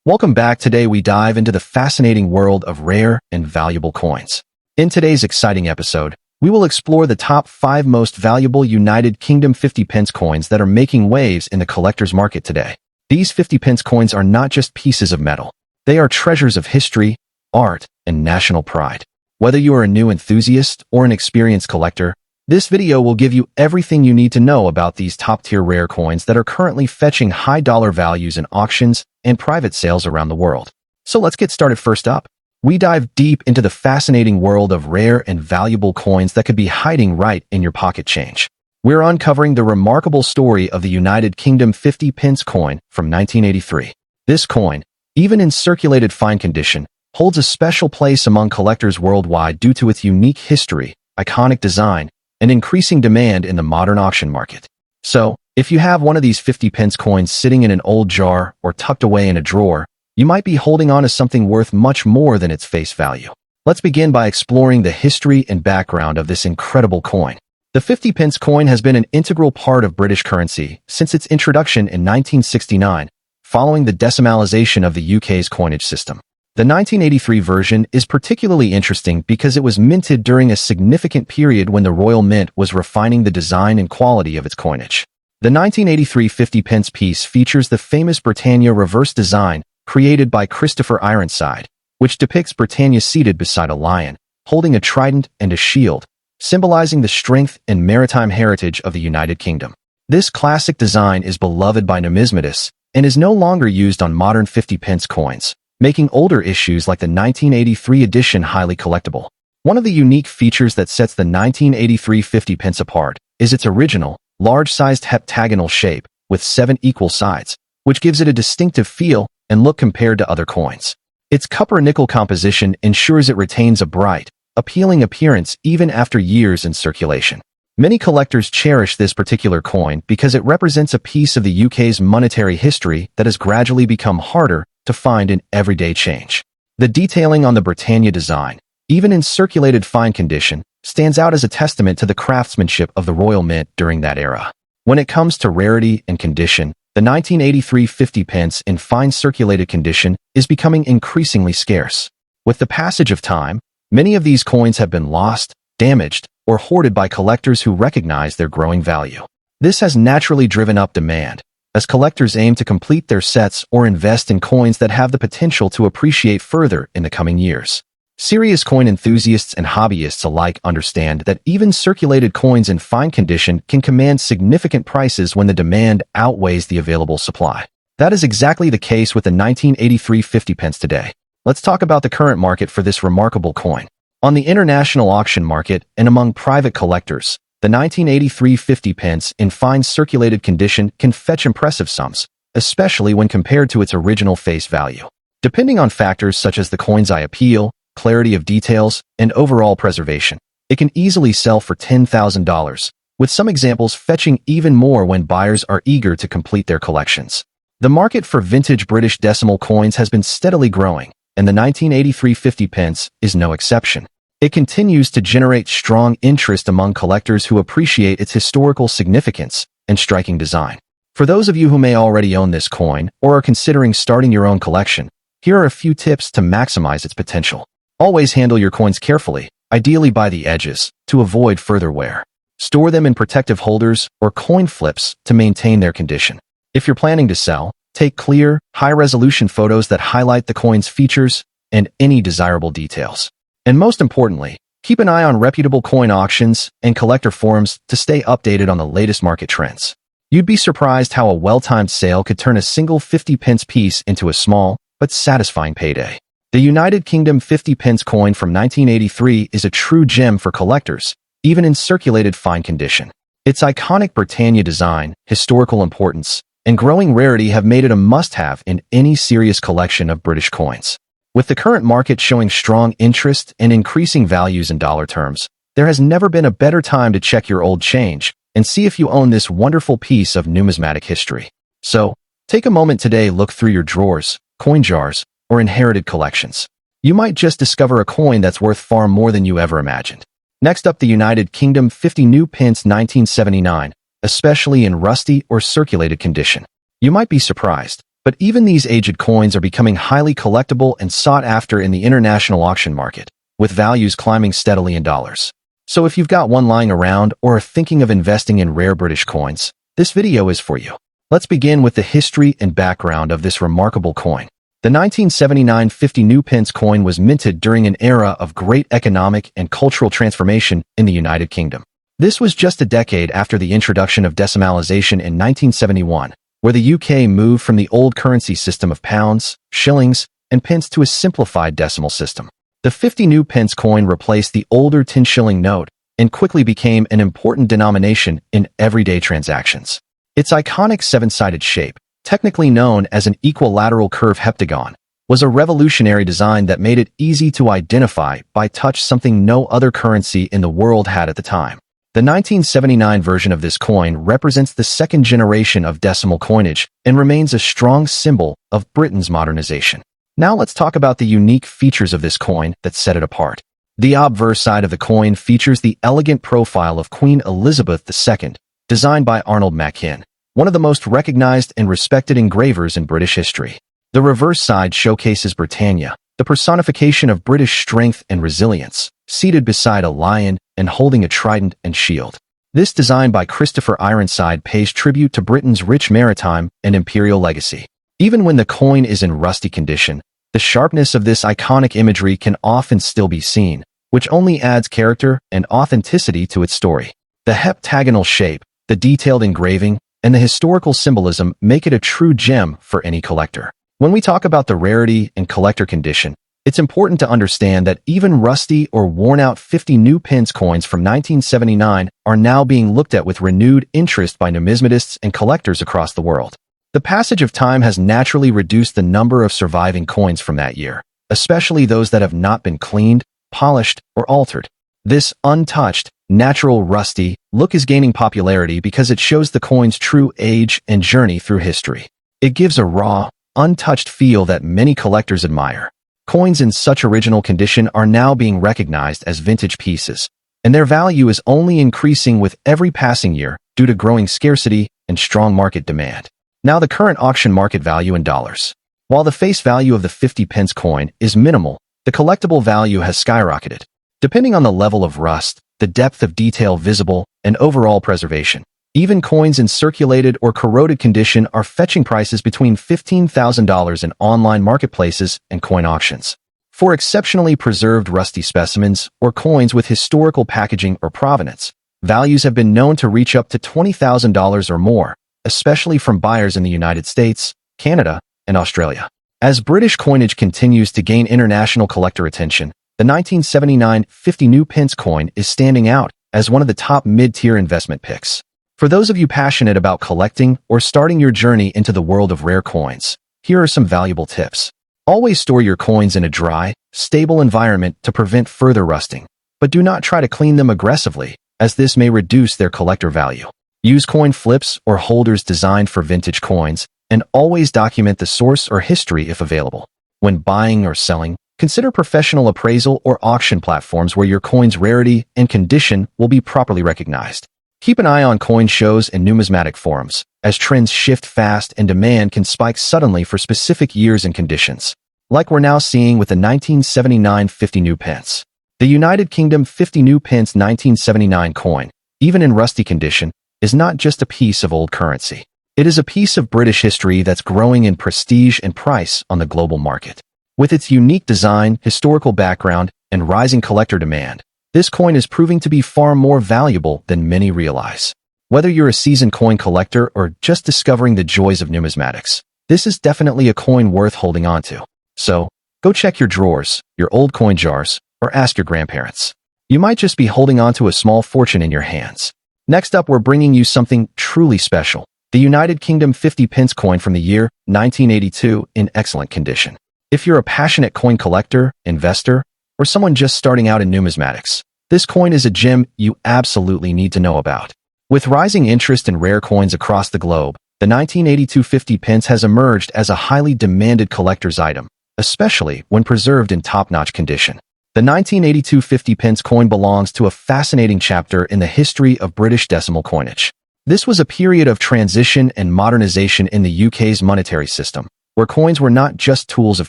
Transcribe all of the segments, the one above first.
Welcome back. Today we dive into the fascinating world of rare and valuable coins. In today's exciting episode, we will explore the top 5 most valuable United Kingdom 50 pence coins that are making waves in the collector's market today. These 50 pence coins are not just pieces of metal. They are treasures of history, art, and national pride. Whether you are a new enthusiast or an experienced collector, this video will give you everything you need to know about these top-tier rare coins that are currently fetching high dollar values in auctions and private sales around the world. So let's get started. First up, we dive deep into the fascinating world of rare and valuable coins that could be hiding right in your pocket change. We're uncovering the remarkable story of the United Kingdom 50 pence coin from 1983. This coin, even in circulated fine condition, holds a special place among collectors worldwide due to its unique history, iconic design, and increasing demand in the modern auction market. So, if you have one of these 50 pence coins sitting in an old jar or tucked away in a drawer, you might be holding on to something worth much more than its face value. Let's begin by exploring the history and background of this incredible coin. The 50 pence coin has been an integral part of British currency since its introduction in 1969, following the decimalisation of the UK's coinage system. The 1983 version is particularly interesting because it was minted during a significant period when the Royal Mint was refining the design and quality of its coinage. The 1983 50 pence piece features the famous Britannia reverse design created by Christopher Ironside, which depicts Britannia seated beside a lion, holding a trident and a shield, symbolizing the strength and maritime heritage of the United Kingdom. This classic design is beloved by numismatists and is no longer used on modern 50 pence coins, making older issues like the 1983 edition highly collectible. One of the unique features that sets the 1983 50 pence apart is its original, large-sized heptagonal shape with 7 equal sides, which gives it a distinctive feel and look compared to other coins. Its copper-nickel composition ensures it retains a bright, appealing appearance even after years in circulation. Many collectors cherish this particular coin because it represents a piece of the UK's monetary history that has gradually become harder to find in everyday change. The detailing on the Britannia design, even in circulated fine condition, stands out as a testament to the craftsmanship of the Royal Mint during that era. When it comes to rarity and condition, the 1983 50 pence in fine circulated condition is becoming increasingly scarce. With the passage of time, many of these coins have been lost, damaged, or hoarded by collectors who recognize their growing value. This has naturally driven up demand, as collectors aim to complete their sets or invest in coins that have the potential to appreciate further in the coming years. Serious coin enthusiasts and hobbyists alike understand that even circulated coins in fine condition can command significant prices when the demand outweighs the available supply. That is exactly the case with the 1983 50 pence today. Let's talk about the current market for this remarkable coin. On the international auction market and among private collectors, the 1983 50 pence in fine circulated condition can fetch impressive sums, especially when compared to its original face value. Depending on factors such as the coin's eye appeal, clarity of details, and overall preservation, it can easily sell for $10,000, with some examples fetching even more when buyers are eager to complete their collections. The market for vintage British decimal coins has been steadily growing, and the 1983 50 pence is no exception. It continues to generate strong interest among collectors who appreciate its historical significance and striking design. For those of you who may already own this coin or are considering starting your own collection, here are a few tips to maximize its potential. Always handle your coins carefully, ideally by the edges, to avoid further wear. Store them in protective holders or coin flips to maintain their condition. If you're planning to sell, take clear, high-resolution photos that highlight the coin's features and any desirable details. And most importantly, keep an eye on reputable coin auctions and collector forums to stay updated on the latest market trends. You'd be surprised how a well-timed sale could turn a single 50 pence piece into a small but satisfying payday. The United Kingdom 50 pence coin from 1983 is a true gem for collectors, even in circulated fine condition. Its iconic Britannia design, historical importance, and growing rarity have made it a must-have in any serious collection of British coins. With the current market showing strong interest and increasing values in dollar terms, there has never been a better time to check your old change and see if you own this wonderful piece of numismatic history. So, take a moment today, look through your drawers, coin jars, or inherited collections. You might just discover a coin that's worth far more than you ever imagined. Next up, the United Kingdom 50 new pence 1979, especially in rusty or circulated condition. You might be surprised, But even these aged coins are becoming highly collectible and sought after in the international auction market, with values climbing steadily in dollars. So if you've got one lying around or are thinking of investing in rare British coins, this video is for you. Let's begin with the history and background of this remarkable coin. The 1979 50 new pence coin was minted during an era of great economic and cultural transformation in the United Kingdom. This was just a decade after the introduction of decimalisation in 1971, where the UK moved from the old currency system of pounds, shillings, and pence to a simplified decimal system. The 50 new pence coin replaced the older 10 shilling note and quickly became an important denomination in everyday transactions. Its iconic seven-sided shape, technically known as an equilateral curve heptagon, was a revolutionary design that made it easy to identify by touch, something no other currency in the world had at the time. The 1979 version of this coin represents the second generation of decimal coinage and remains a strong symbol of Britain's modernization. Now let's talk about the unique features of this coin that set it apart. The obverse side of the coin features the elegant profile of Queen Elizabeth II, designed by Arnold Machin, one of the most recognized and respected engravers in British history. The reverse side showcases Britannia, the personification of British strength and resilience, seated beside a lion and holding a trident and shield. This design by Christopher Ironside pays tribute to Britain's rich maritime and imperial legacy. Even when the coin is in rusty condition, the sharpness of this iconic imagery can often still be seen, which only adds character and authenticity to its story. The heptagonal shape, the detailed engraving, and the historical symbolism make it a true gem for any collector. When we talk about the rarity and collector condition, it's important to understand that even rusty or worn-out 50 new pence coins from 1979 are now being looked at with renewed interest by numismatists and collectors across the world. The passage of time has naturally reduced the number of surviving coins from that year, especially those that have not been cleaned, polished, or altered. This untouched, natural rusty look is gaining popularity because it shows the coin's true age and journey through history. It gives a raw, untouched feel that many collectors admire. Coins in such original condition are now being recognized as vintage pieces, and their value is only increasing with every passing year due to growing scarcity and strong market demand. Now the current auction market value in dollars. While the face value of the 50 pence coin is minimal, the collectible value has skyrocketed. Depending on the level of rust, the depth of detail visible, and overall preservation, even coins in circulated or corroded condition are fetching prices between $15,000 in online marketplaces and coin auctions. For exceptionally preserved rusty specimens or coins with historical packaging or provenance, values have been known to reach up to $20,000 or more, especially from buyers in the United States, Canada, and Australia. As British coinage continues to gain international collector attention, the 1979 50 new pence coin is standing out as one of the top mid-tier investment picks. For those of you passionate about collecting or starting your journey into the world of rare coins, here are some valuable tips. Always store your coins in a dry, stable environment to prevent further rusting, but do not try to clean them aggressively, as this may reduce their collector value. Use coin flips or holders designed for vintage coins, and always document the source or history if available. When buying or selling, consider professional appraisal or auction platforms where your coin's rarity and condition will be properly recognized. Keep an eye on coin shows and numismatic forums, as trends shift fast and demand can spike suddenly for specific years and conditions, like we're now seeing with the 1979 50 new pence. The United Kingdom 50 new pence 1979 coin, even in rusty condition, is not just a piece of old currency. It is a piece of British history that's growing in prestige and price on the global market. With its unique design, historical background, and rising collector demand, this coin is proving to be far more valuable than many realize. Whether you're a seasoned coin collector or just discovering the joys of numismatics, this is definitely a coin worth holding on to. So, go check your drawers, your old coin jars, or ask your grandparents. You might just be holding on to a small fortune in your hands. Next up, we're bringing you something truly special. The United Kingdom 50 pence coin from the year 1982 in excellent condition. If you're a passionate coin collector, investor, or someone just starting out in numismatics, this coin is a gem you absolutely need to know about. With rising interest in rare coins across the globe, the 1982 50 pence has emerged as a highly demanded collector's item, especially when preserved in top-notch condition. The 1982 50 pence coin belongs to a fascinating chapter in the history of British decimal coinage. This was a period of transition and modernization in the UK's monetary system, where coins were not just tools of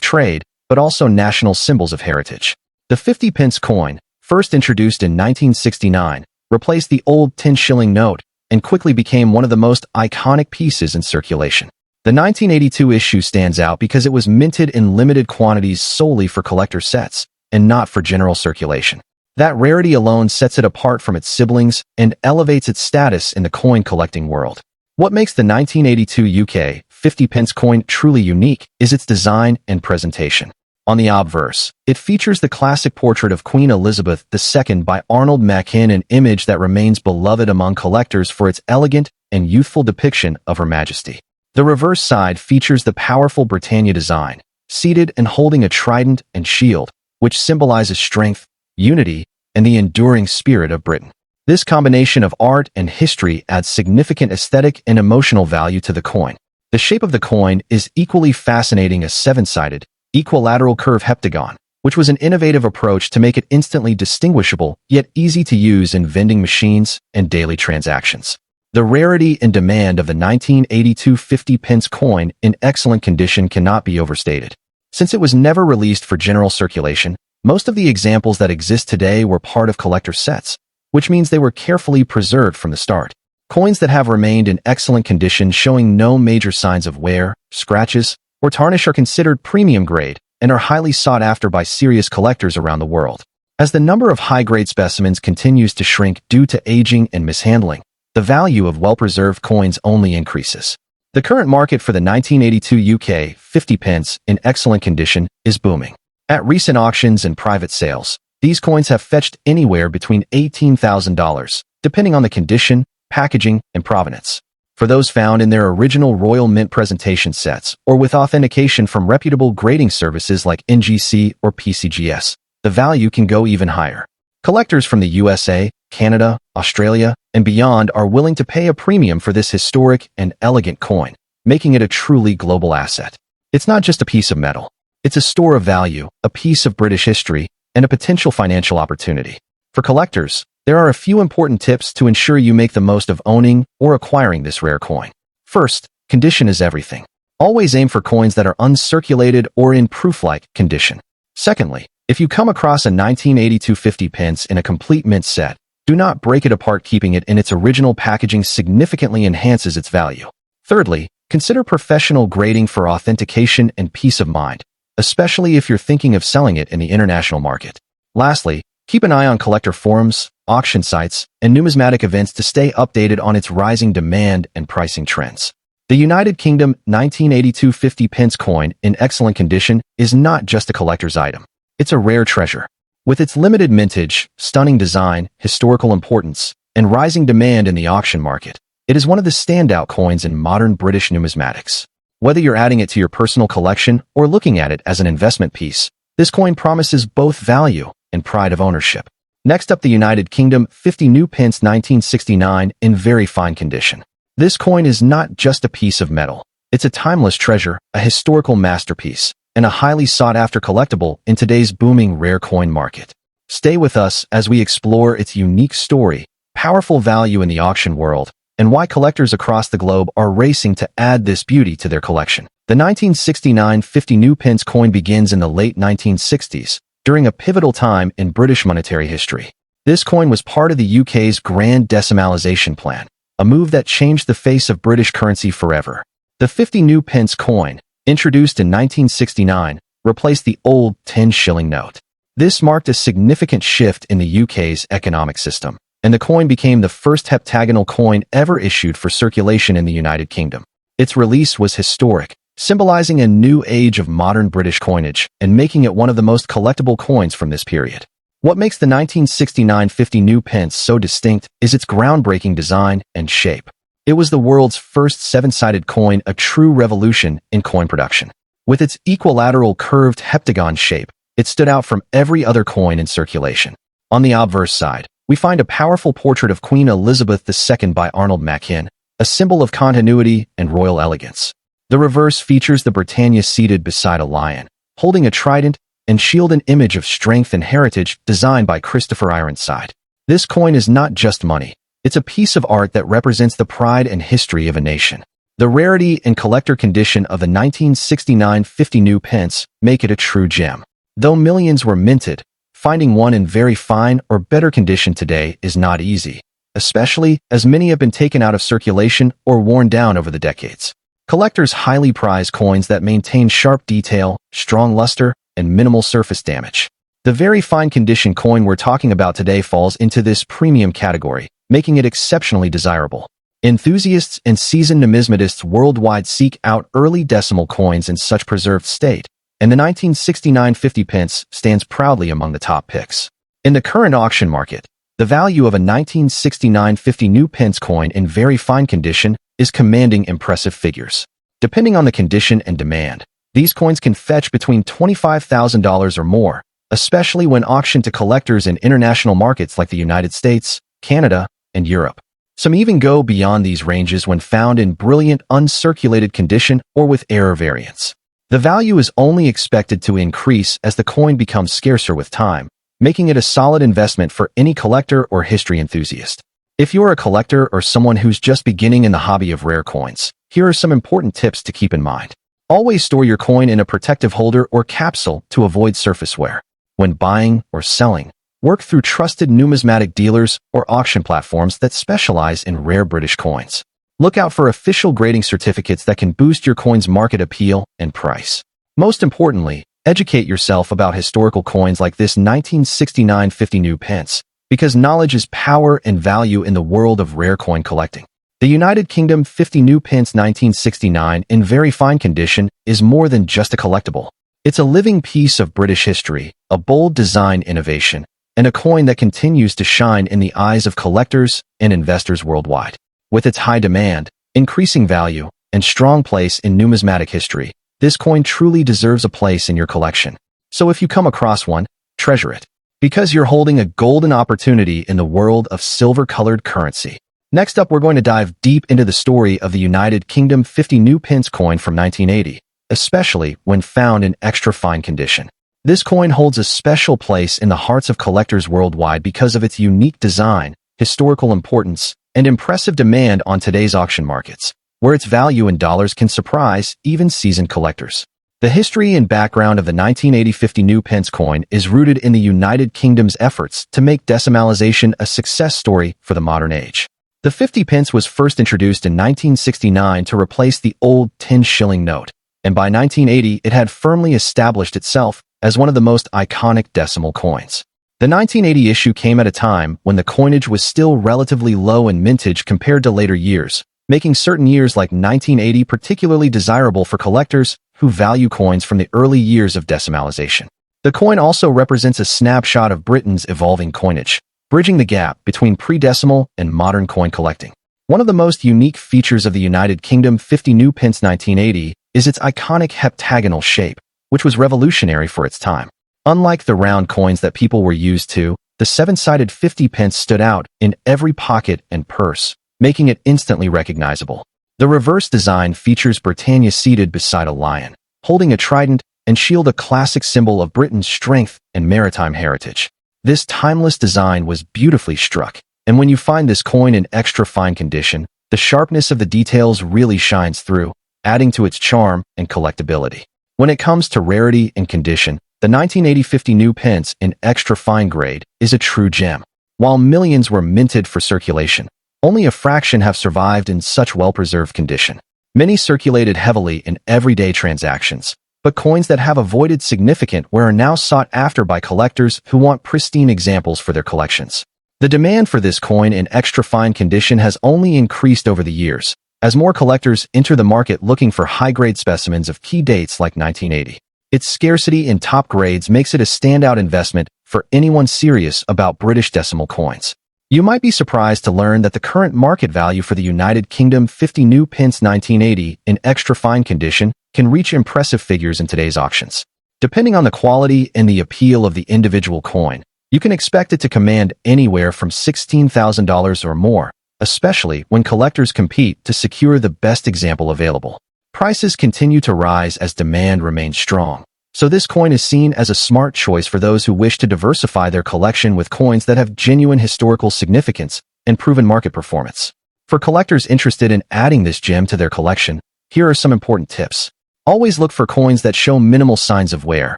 trade, but also national symbols of heritage. The 50 pence coin, first introduced in 1969, replaced the old 10-shilling note and quickly became one of the most iconic pieces in circulation. The 1982 issue stands out because it was minted in limited quantities solely for collector sets and not for general circulation. That rarity alone sets it apart from its siblings and elevates its status in the coin collecting world. What makes the 1982 UK 50 pence coin truly unique is its design and presentation. On the obverse, it features the classic portrait of Queen Elizabeth II by Arnold Machin, an image that remains beloved among collectors for its elegant and youthful depiction of Her Majesty. The reverse side features the powerful Britannia design, seated and holding a trident and shield, which symbolizes strength, unity, and the enduring spirit of Britain. This combination of art and history adds significant aesthetic and emotional value to the coin. The shape of the coin is equally fascinating, a seven-sided, equilateral curve heptagon, which was an innovative approach to make it instantly distinguishable yet easy to use in vending machines and daily transactions. The rarity and demand of the 1982 50 pence coin in excellent condition cannot be overstated. Since it was never released for general circulation, most of the examples that exist today were part of collector sets, which means they were carefully preserved from the start. Coins that have remained in excellent condition, showing no major signs of wear, scratches, or tarnish, are considered premium grade and are highly sought after by serious collectors around the world. As the number of high-grade specimens continues to shrink due to aging and mishandling, the value of well-preserved coins only increases. The current market for the 1982 UK 50 pence in excellent condition is booming. At recent auctions and private sales, these coins have fetched anywhere between $18,000, depending on the condition, packaging, and provenance. For those found in their original Royal Mint presentation sets or with authentication from reputable grading services like NGC or PCGS, the value can go even higher. Collectors from the USA, Canada, Australia, and beyond are willing to pay a premium for this historic and elegant coin, making it a truly global asset. It's not just a piece of metal. It's a store of value, a piece of British history, and a potential financial opportunity. For collectors, there are a few important tips to ensure you make the most of owning or acquiring this rare coin. First, condition is everything. Always aim for coins that are uncirculated or in proof-like condition. Secondly, if you come across a 1982 50 pence in a complete mint set, do not break it apart. Keeping it in its original packaging significantly enhances its value. Thirdly, consider professional grading for authentication and peace of mind, especially if you're thinking of selling it in the international market. Lastly, keep an eye on collector forums, auction sites, and numismatic events to stay updated on its rising demand and pricing trends. The United Kingdom 1982 50 pence coin in excellent condition is not just a collector's item. It's a rare treasure. With its limited mintage, stunning design, historical importance, and rising demand in the auction market, it is one of the standout coins in modern British numismatics. Whether you're adding it to your personal collection or looking at it as an investment piece, this coin promises both value and pride of ownership. Next up, the United Kingdom 50 new pence 1969 in very fine condition. This coin is not just a piece of metal. It's a timeless treasure, a historical masterpiece, and a highly sought-after collectible in today's booming rare coin market. Stay with us as we explore its unique story, powerful value in the auction world, and why collectors across the globe are racing to add this beauty to their collection. The 1969 50 new pence coin begins in the late 1960s, during a pivotal time in British monetary history. This coin was part of the UK's Grand Decimalisation Plan, a move that changed the face of British currency forever. The 50 new pence coin, introduced in 1969, replaced the old 10-shilling note. This marked a significant shift in the UK's economic system, and the coin became the first heptagonal coin ever issued for circulation in the United Kingdom. Its release was historic, symbolizing a new age of modern British coinage and making it one of the most collectible coins from this period. What makes the 1969 50 new pence so distinct is its groundbreaking design and shape. It was the world's first seven-sided coin, a true revolution in coin production. With its equilateral curved heptagon shape, it stood out from every other coin in circulation. On the obverse side, we find a powerful portrait of Queen Elizabeth II by Arnold Machin, a symbol of continuity and royal elegance. The reverse features the Britannia seated beside a lion, holding a trident and shield, an image of strength and heritage designed by Christopher Ironside. This coin is not just money. It's a piece of art that represents the pride and history of a nation. The rarity and collector condition of the 1969 50 new pence make it a true gem. Though millions were minted, finding one in very fine or better condition today is not easy, especially as many have been taken out of circulation or worn down over the decades. Collectors highly prize coins that maintain sharp detail, strong luster, and minimal surface damage. The very fine condition coin we're talking about today falls into this premium category, making it exceptionally desirable. Enthusiasts and seasoned numismatists worldwide seek out early decimal coins in such preserved state, and the 1969 50 pence stands proudly among the top picks. In the current auction market, the value of a 1969 50 new pence coin in very fine condition is commanding impressive figures. Depending on the condition and demand, these coins can fetch between $25,000 or more, especially when auctioned to collectors in international markets like the United States, Canada, and Europe. Some even go beyond these ranges when found in brilliant uncirculated condition or with error variants. The value is only expected to increase as the coin becomes scarcer with time, making it a solid investment for any collector or history enthusiast. If you're a collector or someone who's just beginning in the hobby of rare coins, here are some important tips to keep in mind. Always store your coin in a protective holder or capsule to avoid surface wear. When buying or selling, work through trusted numismatic dealers or auction platforms that specialize in rare British coins. Look out for official grading certificates that can boost your coin's market appeal and price. Most importantly, educate yourself about historical coins like this 1969 50 new pence, because knowledge is power and value in the world of rare coin collecting. The United Kingdom 50 new pence 1969 in very fine condition is more than just a collectible. It's a living piece of British history, a bold design innovation, and a coin that continues to shine in the eyes of collectors and investors worldwide. With its high demand, increasing value, and strong place in numismatic history, this coin truly deserves a place in your collection. So if you come across one, treasure it, because you're holding a golden opportunity in the world of silver-colored currency. Next up, we're going to dive deep into the story of the United Kingdom 50 new pence coin from 1980, especially when found in extra fine condition. This coin holds a special place in the hearts of collectors worldwide because of its unique design, historical importance, and impressive demand on today's auction markets, where its value in dollars can surprise even seasoned collectors. The history and background of the 1980 50 new pence coin is rooted in the United Kingdom's efforts to make decimalization a success story for the modern age. The 50 pence was first introduced in 1969 to replace the old 10-shilling note, and by 1980 it had firmly established itself as one of the most iconic decimal coins. The 1980 issue came at a time when the coinage was still relatively low in mintage compared to later years, making certain years like 1980 particularly desirable for collectors who value coins from the early years of decimalization. The coin also represents a snapshot of Britain's evolving coinage, bridging the gap between pre-decimal and modern coin collecting. One of the most unique features of the United Kingdom 50 new pence 1980 is its iconic heptagonal shape, which was revolutionary for its time. Unlike the round coins that people were used to, the seven-sided 50 pence stood out in every pocket and purse, making it instantly recognizable. The reverse design features Britannia seated beside a lion, holding a trident and shield, a classic symbol of Britain's strength and maritime heritage. This timeless design was beautifully struck, and when you find this coin in extra fine condition, the sharpness of the details really shines through, adding to its charm and collectability. When it comes to rarity and condition, the 1980 50 new pence in extra fine grade is a true gem. While millions were minted for circulation, only a fraction have survived in such well-preserved condition. Many circulated heavily in everyday transactions, but coins that have avoided significant wear are now sought after by collectors who want pristine examples for their collections. The demand for this coin in extra fine condition has only increased over the years, as more collectors enter the market looking for high-grade specimens of key dates like 1980. Its scarcity in top grades makes it a standout investment for anyone serious about British decimal coins. You might be surprised to learn that the current market value for the United Kingdom 50 new pence 1980 in extra fine condition can reach impressive figures in today's auctions. Depending on the quality and the appeal of the individual coin, you can expect it to command anywhere from $16,000 or more, especially when collectors compete to secure the best example available. Prices continue to rise as demand remains strong, so this coin is seen as a smart choice for those who wish to diversify their collection with coins that have genuine historical significance and proven market performance. For collectors interested in adding this gem to their collection, here are some important tips. Always look for coins that show minimal signs of wear,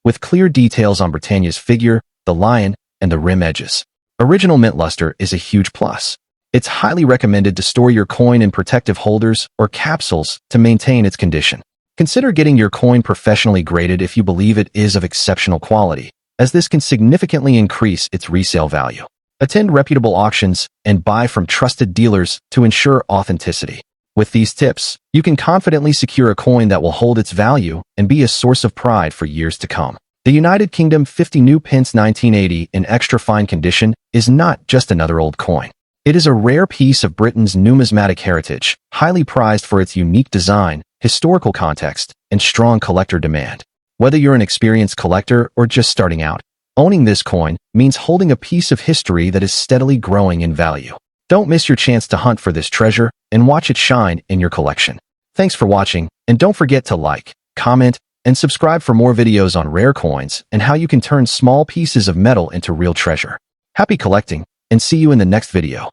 with clear details on Britannia's figure, the lion, and the rim edges. Original mint luster is a huge plus. It's highly recommended to store your coin in protective holders or capsules to maintain its condition. Consider getting your coin professionally graded if you believe it is of exceptional quality, as this can significantly increase its resale value. Attend reputable auctions and buy from trusted dealers to ensure authenticity. With these tips, you can confidently secure a coin that will hold its value and be a source of pride for years to come. The United Kingdom 50 New Pence 1980 in extra fine condition is not just another old coin. It is a rare piece of Britain's numismatic heritage, highly prized for its unique design, historical context, and strong collector demand. Whether you're an experienced collector or just starting out, owning this coin means holding a piece of history that is steadily growing in value. Don't miss your chance to hunt for this treasure and watch it shine in your collection. Thanks for watching, and don't forget to like, comment, and subscribe for more videos on rare coins and how you can turn small pieces of metal into real treasure. Happy collecting, and see you in the next video.